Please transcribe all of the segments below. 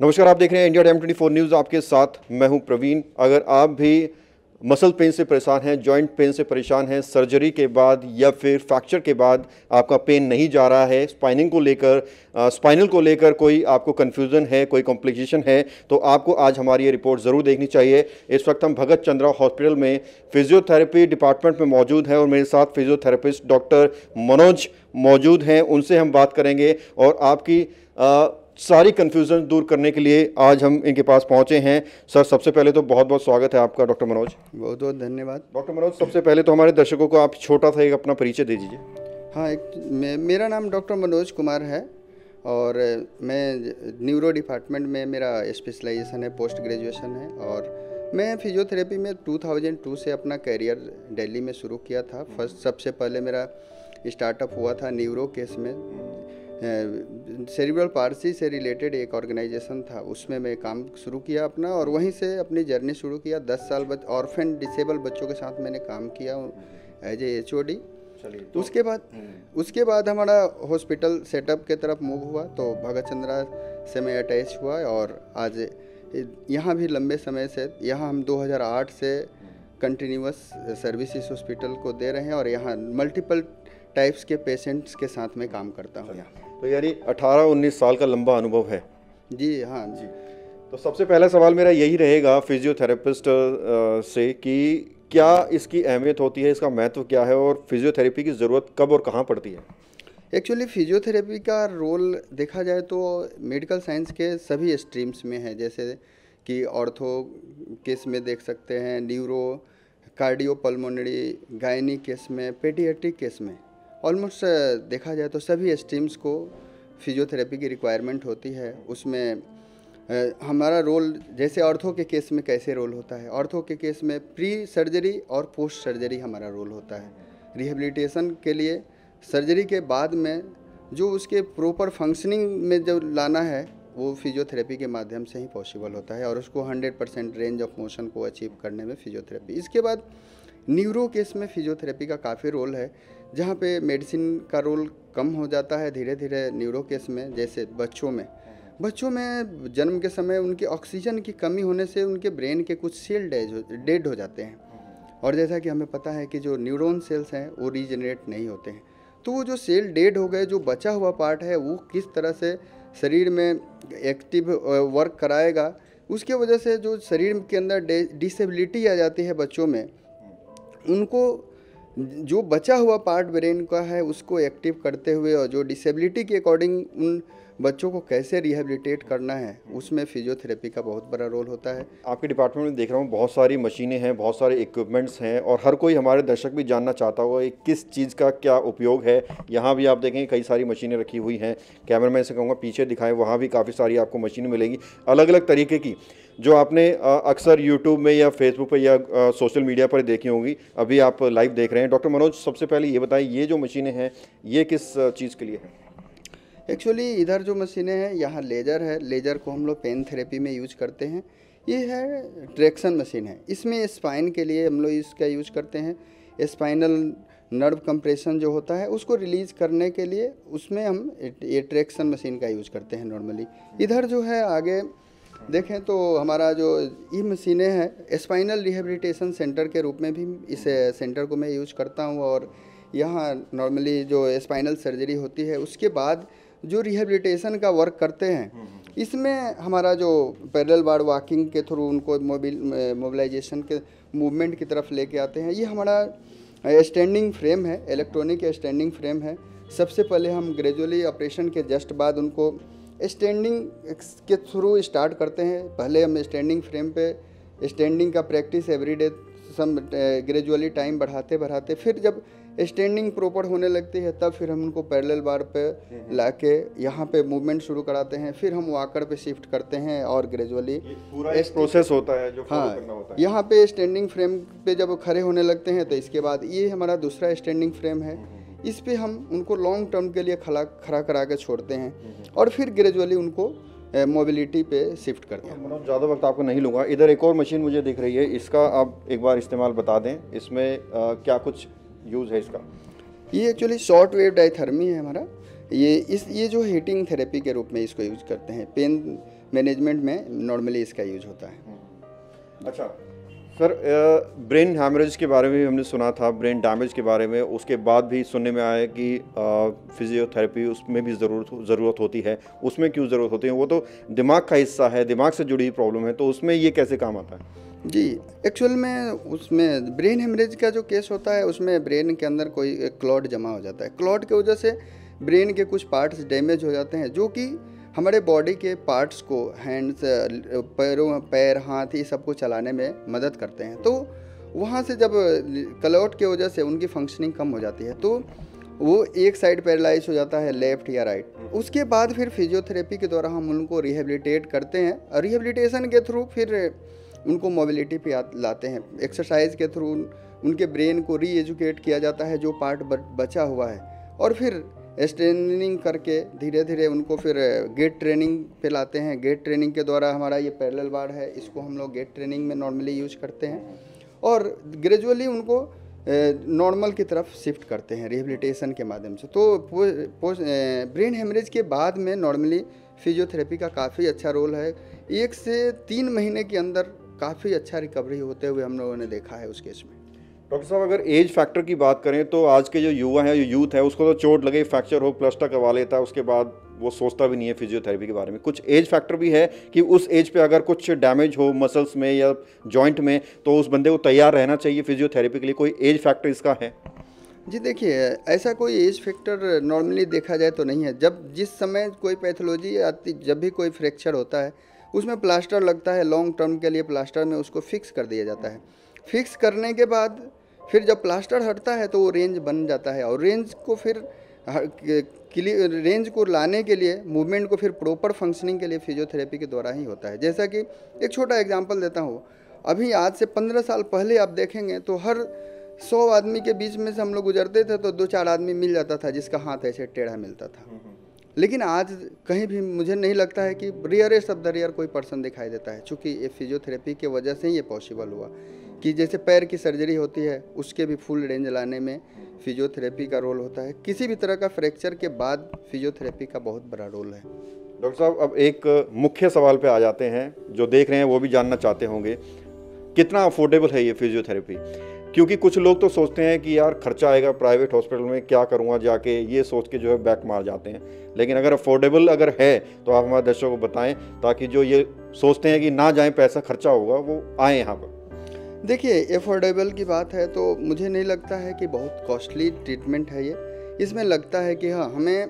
नमस्कार, आप देख रहे हैं इंडिया टाइम 24 न्यूज़। आपके साथ मैं हूं प्रवीण। अगर आप भी मसल पेन से परेशान हैं, जॉइंट पेन से परेशान हैं, सर्जरी के बाद या फिर फ्रैक्चर के बाद आपका पेन नहीं जा रहा है, स्पाइनल को लेकर कोई आपको कन्फ्यूज़न है, कोई कॉम्प्लिकेशन है, तो आपको आज हमारी ये रिपोर्ट ज़रूर देखनी चाहिए। इस वक्त हम भगत चंद्रा हॉस्पिटल में फिजियोथेरेपी डिपार्टमेंट में मौजूद हैं और मेरे साथ फिजियोथेरेपिस्ट डॉक्टर मनोज मौजूद हैं। उनसे हम बात करेंगे और आपकी सारी कन्फ्यूजन दूर करने के लिए आज हम इनके पास पहुंचे हैं। सर, सबसे पहले तो बहुत बहुत स्वागत है आपका डॉक्टर मनोज। बहुत बहुत धन्यवाद। डॉक्टर मनोज, सबसे पहले तो हमारे दर्शकों को आप छोटा सा एक अपना परिचय दे दीजिए। हाँ, मेरा नाम डॉक्टर मनोज कुमार है और मैं न्यूरो डिपार्टमेंट में मेरा स्पेशलाइजेशन है, पोस्ट ग्रेजुएशन है। और मैं फिजियोथेरेपी में 2002 से अपना करियर दिल्ली में शुरू किया था। सबसे पहले मेरा स्टार्टअप हुआ था न्यूरो केस में। सेरिब्रल पार्सी से रिलेटेड एक ऑर्गेनाइजेशन था, उसमें मैं काम शुरू किया अपना और वहीं से अपनी जर्नी शुरू किया। 10 साल ऑर्फन डिसेबल बच्चों के साथ मैंने काम किया एज ए HOD। उसके बाद हमारा हॉस्पिटल सेटअप के तरफ मूव हुआ तो भगत चंद्रा से मैं अटैच हुआ और आज यहाँ भी लंबे समय से यहाँ हम 2008 से कंटिन्यूअस सर्विस इस हॉस्पिटल को दे रहे हैं और यहाँ मल्टीपल टाइप्स के पेशेंट्स के साथ में काम करता हूँ यहाँ। तो यानी 18-19 साल का लंबा अनुभव है। जी हाँ जी। तो सबसे पहला सवाल मेरा यही रहेगा फिजियोथेरेपिस्ट से कि क्या इसकी अहमियत होती है, इसका महत्व क्या है और फिजियोथेरेपी की ज़रूरत कब और कहाँ पड़ती है? एक्चुअली फिजियोथेरेपी का रोल देखा जाए तो मेडिकल साइंस के सभी स्ट्रीम्स में है, जैसे कि ऑर्थो केस में देख सकते हैं, न्यूरो, कार्डियोपल्मोनरी, गायनी केस में, पेडियाट्रिक केस में। ऑलमोस्ट देखा जाए तो सभी स्ट्रीम्स को फिजियोथेरेपी की रिक्वायरमेंट होती है। उसमें हमारा रोल जैसे ऑर्थो के केस में कैसे रोल होता है, ऑर्थो के केस में प्री सर्जरी और पोस्ट सर्जरी हमारा रोल होता है। रिहेबिलिटेशन के लिए सर्जरी के बाद में जो उसके प्रॉपर फंक्शनिंग में जो लाना है वो फिजियोथेरेपी के माध्यम से ही पॉसिबल होता है और उसको 100% रेंज ऑफ मोशन को अचीव करने में फिजियोथेरेपी। इसके बाद न्यूरो केस में फिजियोथेरेपी का काफ़ी रोल है, जहाँ पे मेडिसिन का रोल कम हो जाता है धीरे धीरे न्यूरो केस में। जैसे बच्चों में जन्म के समय उनके ऑक्सीजन की कमी होने से उनके ब्रेन के कुछ सेल डेड हो जाते हैं और जैसा कि हमें पता है कि जो न्यूरॉन सेल्स हैं वो रीजनरेट नहीं होते हैं। तो वो जो सेल डेड हो गए, जो बचा हुआ पार्ट है वो किस तरह से शरीर में एक्टिव वर्क कराएगा, उसके वजह से जो शरीर के अंदर डिसेबिलिटी आ जाती है बच्चों में, उनको जो बचा हुआ पार्ट ब्रेन का है उसको एक्टिव करते हुए और जो डिसेबिलिटी के अकॉर्डिंग उन बच्चों को कैसे रिहेबिलिटेट करना है, उसमें फिजियोथेरेपी का बहुत बड़ा रोल होता है। आपके डिपार्टमेंट में देख रहा हूँ बहुत सारी मशीनें हैं, बहुत सारे इक्विपमेंट्स हैं और हर कोई, हमारे दर्शक भी जानना चाहता होगा किस चीज़ का क्या उपयोग है। यहाँ भी आप देखेंगे कई सारी मशीनें रखी हुई हैं। कैमरामैन से कहूँगा पीछे दिखाएं, वहाँ भी काफ़ी सारी आपको मशीनें मिलेगी अलग अलग तरीके की, जो आपने अक्सर यूट्यूब में या फेसबुक पर या सोशल मीडिया पर देखी होंगी। अभी आप लाइव देख रहे हैं। डॉक्टर मनोज, सबसे पहले ये बताइए, ये जो मशीनें हैं ये किस चीज़ के लिए है? एक्चुअली इधर जो मशीनें हैं, यहाँ लेजर है। लेजर को हम लोग पेन थेरेपी में यूज करते हैं। ये है ट्रैक्शन मशीन है, इसमें स्पाइन के लिए हम लोग इसका यूज करते हैं। स्पाइनल नर्व कंप्रेशन जो होता है उसको रिलीज करने के लिए उसमें हम ये ट्रैक्शन मशीन का यूज करते हैं नॉर्मली। इधर जो है आगे देखें तो हमारा जो ये मशीनें हैं, स्पाइनल रिहेबिलिटेशन सेंटर के रूप में भी इस सेंटर को मैं यूज करता हूँ और यहाँ नॉर्मली जो स्पाइनल सर्जरी होती है उसके बाद जो रिहेबिलिटेशन का वर्क करते हैं, इसमें हमारा जो पैरेलल बार वॉकिंग के थ्रू उनको मोबिलाइजेशन के मूवमेंट की तरफ लेके आते हैं। ये हमारा स्टैंडिंग फ्रेम है, इलेक्ट्रॉनिक स्टैंडिंग फ्रेम है। सबसे पहले हम ग्रेजुअली ऑपरेशन के जस्ट बाद उनको स्टैंडिंग के थ्रू स्टार्ट करते हैं। पहले हम स्टैंडिंग फ्रेम पे स्टैंडिंग का प्रैक्टिस एवरीडे सम ग्रेजुअली टाइम बढ़ाते फिर जब स्टैंडिंग प्रॉपर होने लगती है तब फिर हम उनको पैरेलल बार पे लाके यहाँ पे मूवमेंट शुरू कराते हैं। फिर हम वॉकर पे शिफ्ट करते हैं और ग्रेजुअली पूरा एक प्रोसेस होता है जो फॉलो करना होता है। यहाँ पे स्टैंडिंग फ्रेम पे जब खड़े होने लगते हैं तो इसके बाद ये हमारा दूसरा स्टैंडिंग फ्रेम है। इस पे हम उनको लॉन्ग टर्म के लिए खड़ा करा के छोड़ते हैं और फिर ग्रेजुअली उनको मोबिलिटी पे शिफ्ट करते हैं। मनोज, ज़्यादा वक्त आपको नहीं लूँगा। इधर एक और मशीन मुझे दिख रही है, इसका आप एक बार इस्तेमाल बता दें। इसमें क्या कुछ यूज़ है इसका? ये एक्चुअली शॉर्ट वेव डायथर्मी है हमारा। ये जो हीटिंग थेरेपी के रूप में इसको यूज करते हैं। मैनेजमेंट में नॉर्मली इसका यूज होता है। अच्छा सर, ब्रेन हैमरेज के बारे में हमने सुना था, ब्रेन डैमेज के बारे में, उसके बाद भी सुनने में आया कि फिजियोथेरेपी उसमें भी ज़रूरत होती है। उसमें क्यों ज़रूरत होती है? वो तो दिमाग का हिस्सा है, दिमाग से जुड़ी हुई प्रॉब्लम है, तो उसमें ये कैसे काम आता है? जी, एक्चुअल में उसमें ब्रेन हेमरेज का जो केस होता है उसमें ब्रेन के अंदर कोई क्लॉट जमा हो जाता है। क्लॉट की वजह से ब्रेन के कुछ पार्ट्स डैमेज हो जाते हैं, जो कि हमारे बॉडी के पार्ट्स को, हैंड्स, पैर, हाथ, ये सबको चलाने में मदद करते हैं। तो वहाँ से जब क्लॉट की वजह से उनकी फंक्शनिंग कम हो जाती है तो वो एक साइड पैरालाइज हो जाता है, लेफ्ट या राइट। उसके बाद फिर फिजियोथेरेपी के द्वारा हम उनको रिहेबिलिटेट करते हैं और रिहेबिलिटेशन के थ्रू फिर उनको मोबिलिटी पे लाते हैं। एक्सरसाइज के थ्रू उनके ब्रेन को री एजुकेट किया जाता है जो पार्ट बचा हुआ है, और फिर स्ट्रेनिंग करके धीरे धीरे उनको फिर गेट ट्रेनिंग पे लाते हैं। गेट ट्रेनिंग के द्वारा हमारा ये पैरेलल बार है, इसको हम लोग गेट ट्रेनिंग में नॉर्मली यूज करते हैं और ग्रेजुअली उनको नॉर्मल की तरफ शिफ्ट करते हैं रिहेबिलिटेशन के माध्यम से। तो ब्रेन हेमरेज के बाद में नॉर्मली फिजियोथेरेपी का काफ़ी अच्छा रोल है। 1 से 3 महीने के अंदर काफ़ी अच्छा रिकवरी होते हुए हम लोगों ने देखा है उस केस में। डॉक्टर साहब, अगर एज फैक्टर की बात करें तो आज के जो युवा हैं, जो यूथ है, उसको तो चोट लगे, फ्रैक्चर हो, प्लास्टर करवा लेता है, उसके बाद वो सोचता भी नहीं है फिजियोथेरेपी के बारे में। कुछ एज फैक्टर भी है कि उस एज पे अगर कुछ डैमेज हो मसल्स में या जॉइंट में तो उस बंदे को तैयार रहना चाहिए फिजियोथेरेपी के लिए। कोई एज फैक्टर इसका है? जी देखिए, ऐसा कोई एज फैक्टर नॉर्मली देखा जाए तो नहीं है। जब जिस समय कोई पैथोलॉजी आती, जब भी कोई फ्रैक्चर होता है उसमें प्लास्टर लगता है, लॉन्ग टर्म के लिए प्लास्टर में उसको फिक्स कर दिया जाता है। फिक्स करने के बाद फिर जब प्लास्टर हटता है तो वो रेंज बन जाता है, और रेंज को फिर रेंज को लाने के लिए, मूवमेंट को फिर प्रॉपर फंक्शनिंग के लिए फिजियोथेरेपी के द्वारा ही होता है। जैसा कि एक छोटा एग्जांपल देता हूँ, अभी आज से 15 साल पहले आप देखेंगे तो हर 100 आदमी के बीच में से हम लोग गुजरते थे तो 2-4 आदमी मिल जाता था जिसका हाथ ऐसे टेढ़ा मिलता था। लेकिन आज कहीं भी मुझे नहीं लगता है कि रेयरेस्ट ऑफ द रेयर कोई पर्सन दिखाई देता है, चूँकि ये फिजियोथेरेपी की वजह से ही ये पॉसिबल हुआ कि जैसे पैर की सर्जरी होती है उसके भी फुल रेंज लाने में फिजियोथेरेपी का रोल होता है। किसी भी तरह का फ्रैक्चर के बाद फिजियोथेरेपी का बहुत बड़ा रोल है। डॉक्टर साहब, अब एक मुख्य सवाल पे आ जाते हैं, जो देख रहे हैं वो भी जानना चाहते होंगे, कितना अफोर्डेबल है ये फिजियोथेरेपी? क्योंकि कुछ लोग तो सोचते हैं कि यार खर्चा आएगा प्राइवेट हॉस्पिटल में, क्या करूँगा जाके, ये सोच के जो है बैक मार जाते हैं। लेकिन अगर अफोर्डेबल अगर है तो आप हमारे दर्शकों को बताएं, ताकि जो ये सोचते हैं कि ना जाएं, पैसा खर्चा होगा, वो आए यहाँ पर। देखिए, अफोर्डेबल की बात है तो मुझे नहीं लगता है कि बहुत कॉस्टली ट्रीटमेंट है ये। इसमें लगता है कि हाँ, हमें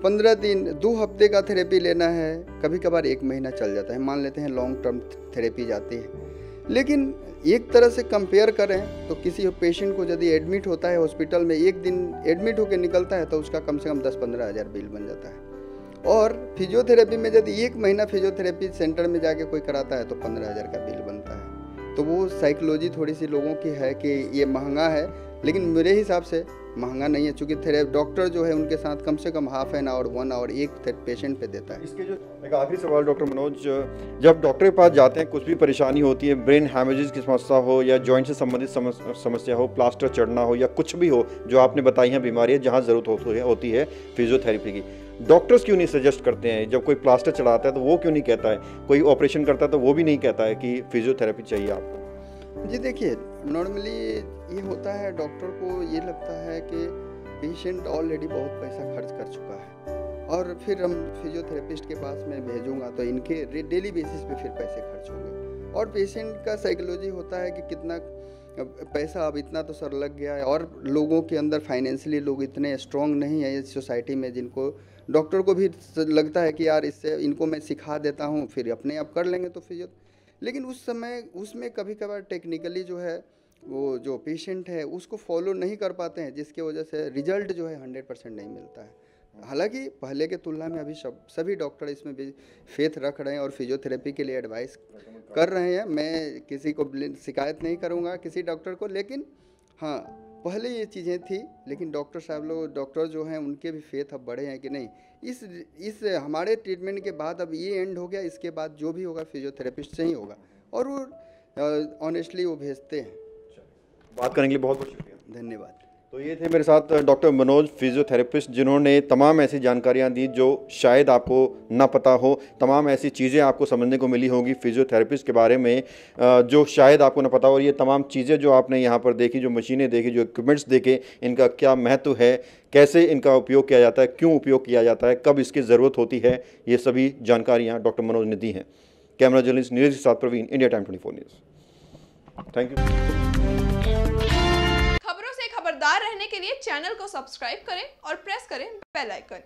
15 दिन 2 हफ्ते का थेरेपी लेना है, कभी कभार 1 महीना चल जाता है, मान लेते हैं लॉन्ग टर्म थेरेपी जाती है। लेकिन एक तरह से कंपेयर करें तो किसी पेशेंट को यदि एडमिट होता है हॉस्पिटल में, 1 दिन एडमिट होकर निकलता है तो उसका कम से कम 10-15 हज़ार बिल बन जाता है। और फिजियोथेरेपी में यदि 1 महीना फिजियोथेरेपी सेंटर में जाके कोई कराता है तो 15 हज़ार का बिल बनता है। तो वो साइकोलॉजी थोड़ी सी लोगों की है कि ये महंगा है, लेकिन मेरे हिसाब से महंगा नहीं है, चूँकि डॉक्टर जो है उनके साथ कम से कम हाफ एन आवर 1 आवर एक पेशेंट पे देता है। इसके जो एक आखिरी सवाल डॉक्टर मनोज, जब डॉक्टर के पास जाते हैं, कुछ भी परेशानी होती है, ब्रेन हैमरेज की समस्या हो या जॉइंट से संबंधित समस्या हो, प्लास्टर चढ़ना हो या कुछ भी हो, जो आपने बताई हैं बीमारियाँ जहाँ ज़रूरत होती है फिजियोथेरेपी की, डॉक्टर्स क्यों नहीं सजेस्ट करते हैं? जब कोई प्लास्टर चढ़ाता है तो वो क्यों नहीं कहता है, कोई ऑपरेशन करता है तो वो भी नहीं कहता है कि फिजियोथेरेपी चाहिए आपको? जी देखिए, नॉर्मली ये होता है, डॉक्टर को ये लगता है कि पेशेंट ऑलरेडी बहुत पैसा खर्च कर चुका है और फिर हम फिजियोथेरेपिस्ट के पास में भेजूंगा तो इनके डेली बेसिस पे फिर पैसे खर्च होंगे। और पेशेंट का साइकोलॉजी होता है कि कितना पैसा, अब इतना तो सर लग गया है, और लोगों के अंदर फाइनेंशियली लोग इतने स्ट्रॉन्ग नहीं है इस सोसाइटी में, जिनको डॉक्टर को भी लगता है कि यार इससे इनको मैं सिखा देता हूँ फिर अपने आप कर लेंगे तो फिजियो। लेकिन उस समय उसमें कभी कभार टेक्निकली जो है वो जो पेशेंट है उसको फॉलो नहीं कर पाते हैं, जिसके वजह से रिजल्ट जो है 100% नहीं मिलता है। हालांकि पहले के तुलना में अभी सभी डॉक्टर इसमें भी फेथ रख रहे हैं और फिजियोथेरेपी के लिए एडवाइस कर रहे हैं। मैं किसी को शिकायत नहीं करूंगा किसी डॉक्टर को, लेकिन हाँ, पहले ये चीज़ें थी, लेकिन डॉक्टर साहब लोग, डॉक्टर जो हैं उनके भी फेथ अब बढ़े हैं कि नहीं, इस हमारे ट्रीटमेंट के बाद अब ये एंड हो गया, इसके बाद जो भी होगा फिजियोथेरेपिस्ट से ही होगा, और वो ऑनेस्टली वो भेजते हैं। बात करने के लिए बहुत बहुत शुक्रिया। धन्यवाद। तो ये थे मेरे साथ डॉक्टर मनोज, फिजियोथेरेपिस्ट, जिन्होंने तमाम ऐसी जानकारियां दी जो शायद आपको ना पता हो, तमाम ऐसी चीज़ें आपको समझने को मिली होंगी फिजियोथेरेपिस्ट के बारे में जो शायद आपको ना पता हो। और ये तमाम चीज़ें जो आपने यहाँ पर देखी, जो मशीनें देखी, जो इक्विपमेंट्स देखे, इनका क्या महत्व है, कैसे इनका उपयोग किया जाता है, क्यों उपयोग किया जाता है, कब इसकी ज़रूरत होती है, ये सभी जानकारियाँ डॉक्टर मनोज ने दी हैं। कैमरा जर्नलिस्ट नीरज के साथ Praveen, India Time 24 News. Thank you. खबरों से खबरदार रहने के लिए चैनल को सब्सक्राइब करें और प्रेस करें बेल आइकन।